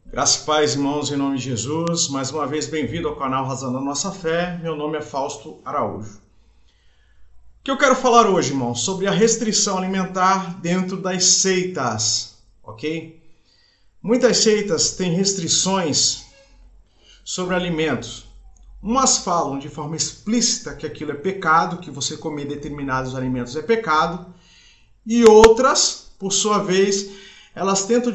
Graça e paz, irmãos, em nome de Jesus. Mais uma vez, bem-vindo ao canal Razão a Nossa Fé. Meu nome é Fausto Araújo. O que eu quero falar hoje, irmãos, sobre a restrição alimentar dentro das seitas, ok? Muitas seitas têm restrições sobre alimentos. Umas falam de forma explícita que aquilo é pecado, que você comer determinados alimentos é pecado, e outras, por sua vez, elas tentam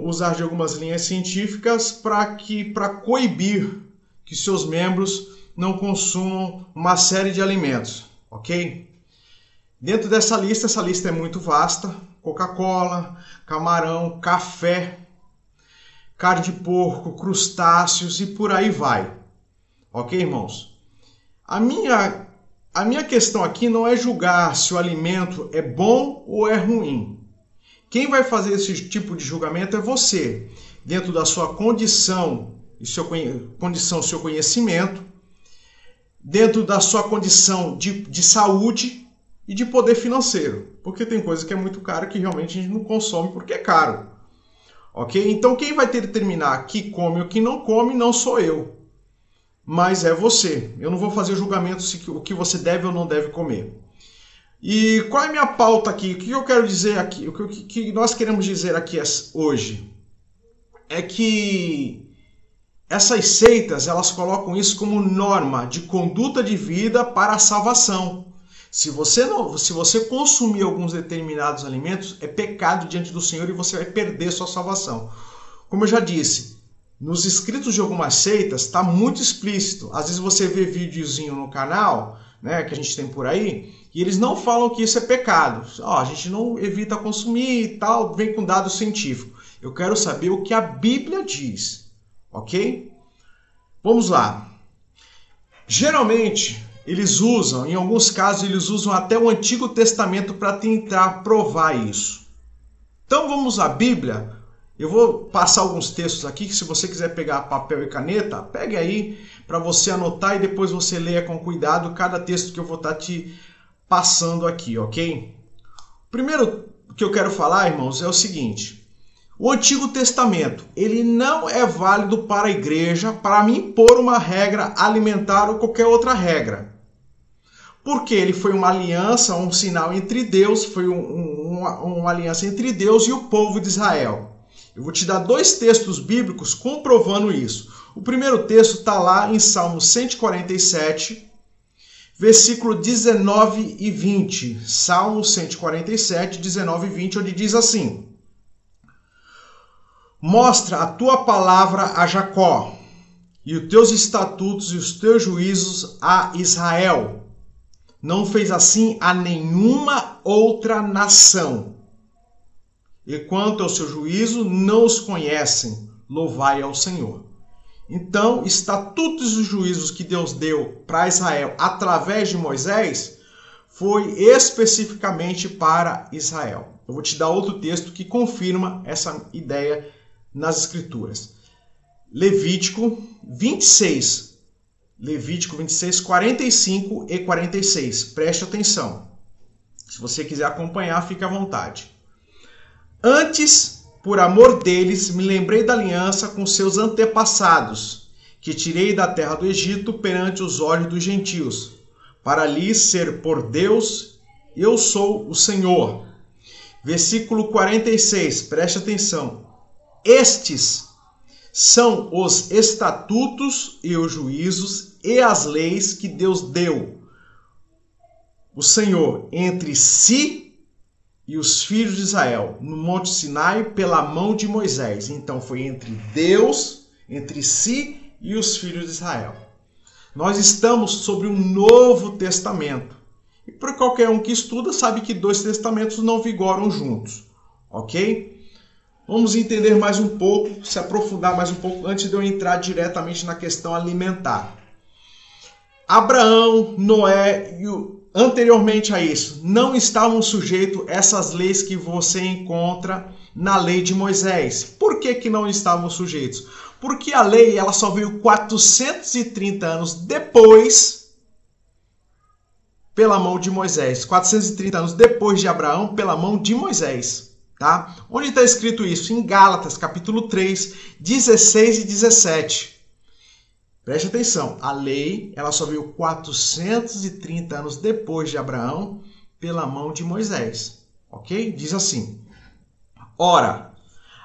usar de algumas linhas científicas para coibir que seus membros não consumam uma série de alimentos, ok? Dentro dessa lista, essa lista é muito vasta: Coca-Cola, camarão, café, carne de porco, crustáceos e por aí vai. Ok, irmãos? A minha questão aqui não é julgar se o alimento é bom ou é ruim. Quem vai fazer esse tipo de julgamento é você, dentro da sua condição, seu conhecimento, dentro da sua condição de saúde e de poder financeiro. Porque tem coisa que é muito cara que realmente a gente não consome porque é caro. Ok? Então quem vai ter que determinar que come ou que não come não sou eu, mas é você. Eu não vou fazer julgamento se o que você deve ou não deve comer. E qual é a minha pauta aqui? O que eu quero dizer aqui? O que nós queremos dizer aqui hoje é que essas seitas, elas colocam isso como norma de conduta de vida para a salvação. Se você consumir alguns determinados alimentos, é pecado diante do Senhor e você vai perder sua salvação. Como eu já disse, nos escritos de algumas seitas está muito explícito. Às vezes você vê videozinho no canal, né, que a gente tem por aí, e eles não falam que isso é pecado. A gente não evita consumir e tal, vem com dado científico. Eu quero saber o que a Bíblia diz, ok? Vamos lá. Geralmente, em alguns casos, eles usam até o Antigo Testamento para tentar provar isso. Então vamos à Bíblia. Eu vou passar alguns textos aqui, que se você quiser pegar papel e caneta, pegue aí para você anotar e depois você leia com cuidado cada texto que eu vou estar te passando aqui, ok? O primeiro que eu quero falar, irmãos, é o seguinte: o Antigo Testamento, ele não é válido para a igreja para me impor uma regra alimentar ou qualquer outra regra. Porque ele foi uma aliança, um sinal entre Deus, foi uma aliança entre Deus e o povo de Israel. Eu vou te dar dois textos bíblicos comprovando isso. O primeiro texto está lá em Salmo 147, versículo 19 e 20. Salmo 147, 19 e 20, onde diz assim: mostra a tua palavra a Jacó, e os teus estatutos e os teus juízos a Israel. Não fez assim a nenhuma outra nação. E quanto ao seu juízo, não os conhecem. Louvai ao Senhor. Então, estatutos e juízos que Deus deu para Israel através de Moisés foi especificamente para Israel. Eu vou te dar outro texto que confirma essa ideia nas Escrituras. Levítico 26, 45 e 46. Preste atenção. Se você quiser acompanhar, fique à vontade. Antes, por amor deles, me lembrei da aliança com seus antepassados, que tirei da terra do Egito perante os olhos dos gentios, para lhes ser por Deus, eu sou o Senhor. Versículo 46, preste atenção. Estes são os estatutos e os juízos e as leis que Deus deu, o Senhor, entre si e os filhos de Israel, no Monte Sinai, pela mão de Moisés. Então foi entre Deus, entre si e os filhos de Israel. Nós estamos sobre um novo testamento. E por qualquer um que estuda, sabe que dois testamentos não vigoram juntos. Ok? Vamos entender mais um pouco, se aprofundar mais um pouco, antes de eu entrar diretamente na questão alimentar. Abraão, Noé e anteriormente a isso, não estavam sujeitos a essas leis que você encontra na lei de Moisés. Por que não estavam sujeitos? Porque a lei ela só veio 430 anos depois pela mão de Moisés. 430 anos depois de Abraão, pela mão de Moisés. Tá? Onde está escrito isso? Em Gálatas, capítulo 3, 16 e 17. Preste atenção, a lei ela só veio 430 anos depois de Abraão, pela mão de Moisés. Ok? Diz assim: ora,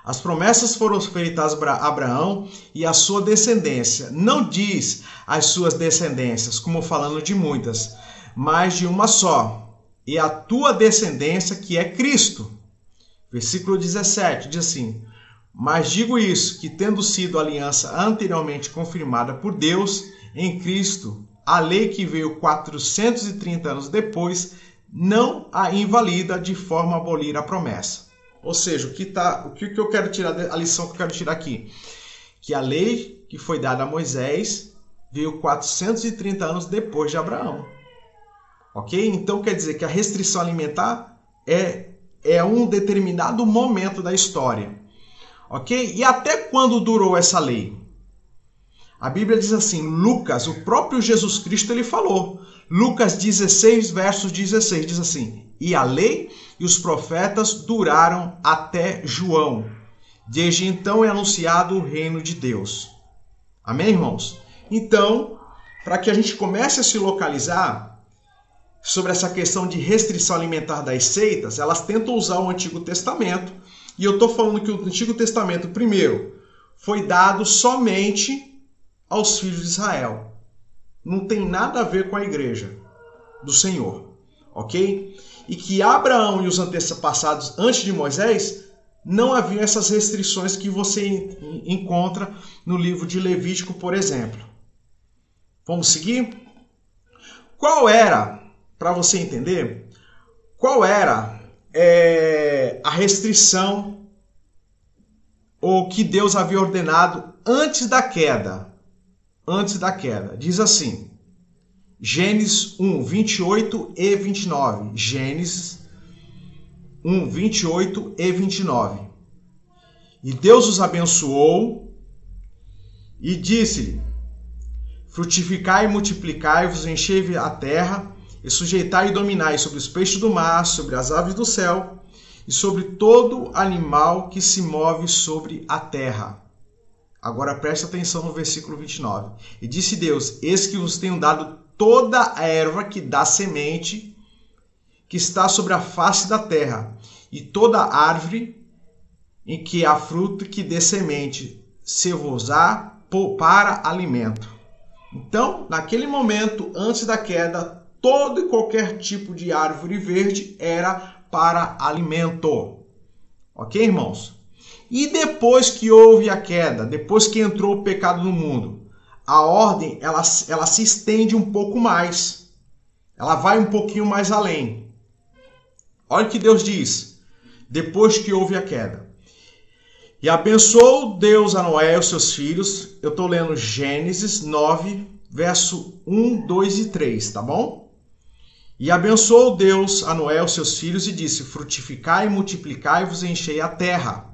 as promessas foram feitas a Abraão e a sua descendência. Não diz as suas descendências, como falando de muitas, mas de uma só, e a tua descendência, que é Cristo. Versículo 17 diz assim: mas digo isso, que tendo sido a aliança anteriormente confirmada por Deus em Cristo, a lei que veio 430 anos depois não a invalida de forma a abolir a promessa. Ou seja, o que eu quero tirar, a lição que eu quero tirar aqui, que a lei que foi dada a Moisés veio 430 anos depois de Abraão. Ok? Então quer dizer que a restrição alimentar é um determinado momento da história. Ok? E até quando durou essa lei? A Bíblia diz assim, Lucas, o próprio Jesus Cristo, ele falou. Lucas 16, versos 16, diz assim: e a lei e os profetas duraram até João. Desde então é anunciado o reino de Deus. Amém, irmãos? Então, para que a gente comece a se localizar sobre essa questão de restrição alimentar das seitas, elas tentam usar o Antigo Testamento. E eu estou falando que o Antigo Testamento, primeiro, foi dado somente aos filhos de Israel. Não tem nada a ver com a igreja do Senhor. Ok? E que Abraão e os antepassados antes de Moisés não haviam essas restrições que você encontra no livro de Levítico, por exemplo. Vamos seguir? Qual era, para você entender, qual era a restrição ou que Deus havia ordenado antes da queda? Antes da queda. Diz assim, Gênesis 1, 28 e 29. Gênesis 1, 28 e 29. E Deus os abençoou e disse-lhe: frutificai e multiplicai-vos, enchei a terra, e sujeitai e dominai sobre os peixes do mar, sobre as aves do céu, e sobre todo animal que se move sobre a terra. Agora preste atenção no versículo 29. E disse Deus: eis que vos tenho dado toda a erva que dá semente, que está sobre a face da terra, e toda árvore em que há fruto que dê semente, se vos há para alimento. Então, naquele momento, antes da queda, todo e qualquer tipo de árvore verde era para alimento. Ok, irmãos? E depois que houve a queda, depois que entrou o pecado no mundo, a ordem ela se estende um pouco mais. Ela vai um pouquinho mais além. Olha o que Deus diz, depois que houve a queda. E abençoou Deus a Noé e os seus filhos. Eu estou lendo Gênesis 9, verso 1, 2 e 3, tá bom? E abençoou Deus a Noé e os seus filhos e disse: frutificai e multiplicai-vos e enchei a terra.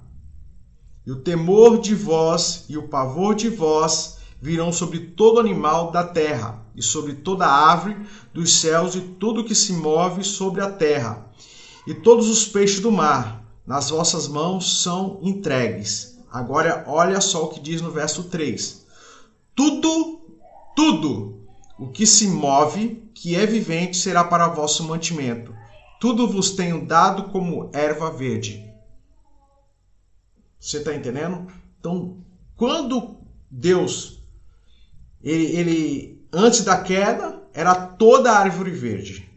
E o temor de vós e o pavor de vós virão sobre todo animal da terra, e sobre toda árvore dos céus e tudo que se move sobre a terra, e todos os peixes do mar, nas vossas mãos são entregues. Agora olha só o que diz no verso 3. Tudo o que se move, que é vivente, será para vosso mantimento. Tudo vos tenho dado como erva verde. Você está entendendo? Então, quando Deus, ele antes da queda, era toda a árvore verde.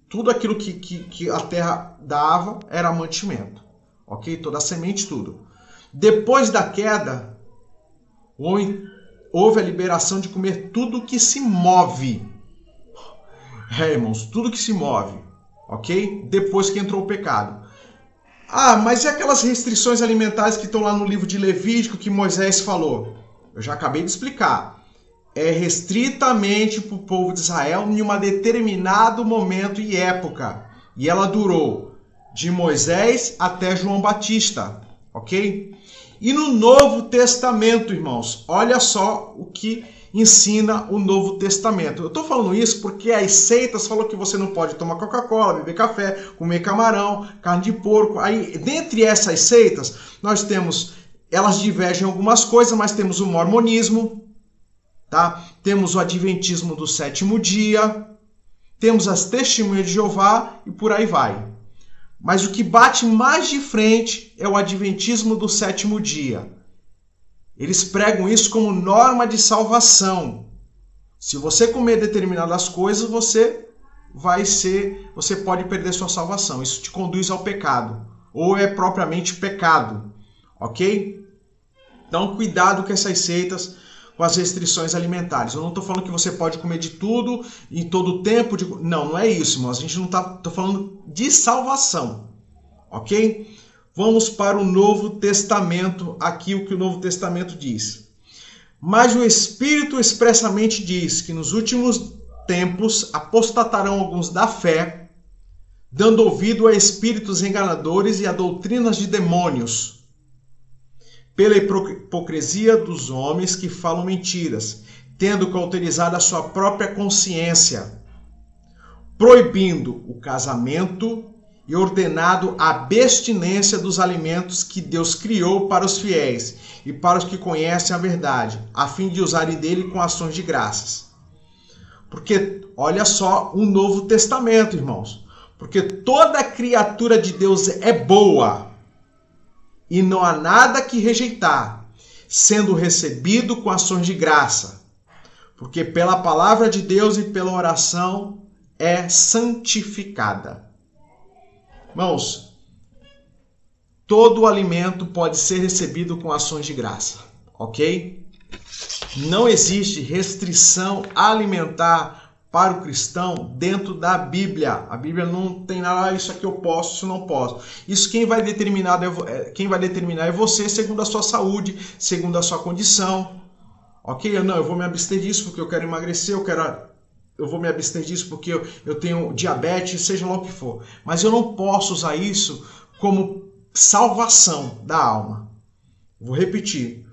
Tudo aquilo que a terra dava era mantimento. Ok? Toda a semente, tudo. Depois da queda, houve a liberação de comer tudo que se move. Irmãos, tudo que se move. Ok? Depois que entrou o pecado. Ah, mas e aquelas restrições alimentares que estão lá no livro de Levítico que Moisés falou? Eu já acabei de explicar. É restritamente para o povo de Israel em um determinado momento e época. E ela durou de Moisés até João Batista. Ok? E no Novo Testamento, irmãos, olha só o que ensina o Novo Testamento. Eu estou falando isso porque as seitas falam que você não pode tomar Coca-Cola, beber café, comer camarão, carne de porco. Aí, dentre essas seitas, nós temos, elas divergem em algumas coisas, mas temos o mormonismo, tá? Temos o adventismo do sétimo dia, temos as testemunhas de Jeová e por aí vai. Mas o que bate mais de frente é o adventismo do sétimo dia. Eles pregam isso como norma de salvação. Se você comer determinadas coisas, você pode perder sua salvação. Isso te conduz ao pecado, ou é propriamente pecado, ok? Então, cuidado com essas seitas, com as restrições alimentares. Eu não estou falando que você pode comer de tudo em todo o tempo. Não é isso, irmãos. A gente não está falando de salvação, ok? Vamos para o Novo Testamento, aqui o que o Novo Testamento diz. Mas o Espírito expressamente diz que nos últimos tempos apostatarão alguns da fé, dando ouvido a espíritos enganadores e a doutrinas de demônios, pela hipocrisia dos homens que falam mentiras, tendo cauterizado a sua própria consciência, proibindo o casamento e ordenado a abstinência dos alimentos que Deus criou para os fiéis e para os que conhecem a verdade, a fim de usarem dele com ações de graças. Porque, olha só, o Novo Testamento, irmãos. Porque toda criatura de Deus é boa, e não há nada que rejeitar, sendo recebido com ações de graça, porque pela palavra de Deus e pela oração é santificada. Irmãos, todo alimento pode ser recebido com ações de graça, ok? Não existe restrição alimentar para o cristão dentro da Bíblia. A Bíblia não tem nada, isso aqui eu posso, isso não posso. Isso quem vai determinar é você, segundo a sua saúde, segundo a sua condição. Ok? Não, eu vou me abster disso porque eu quero emagrecer, eu vou me abster disso porque eu tenho diabetes, seja lá o que for. Mas eu não posso usar isso como salvação da alma. Vou repetir.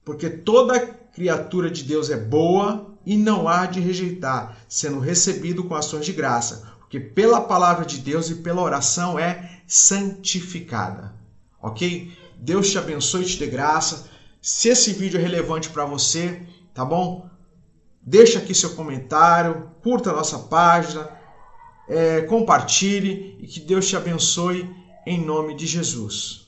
Porque toda criatura de Deus é boa e não há de rejeitar, sendo recebido com ações de graça, porque pela palavra de Deus e pela oração é santificada. Ok? Deus te abençoe e te dê graça. Se esse vídeo é relevante para você, tá bom? Deixa aqui seu comentário, curta a nossa página, compartilhe e que Deus te abençoe em nome de Jesus.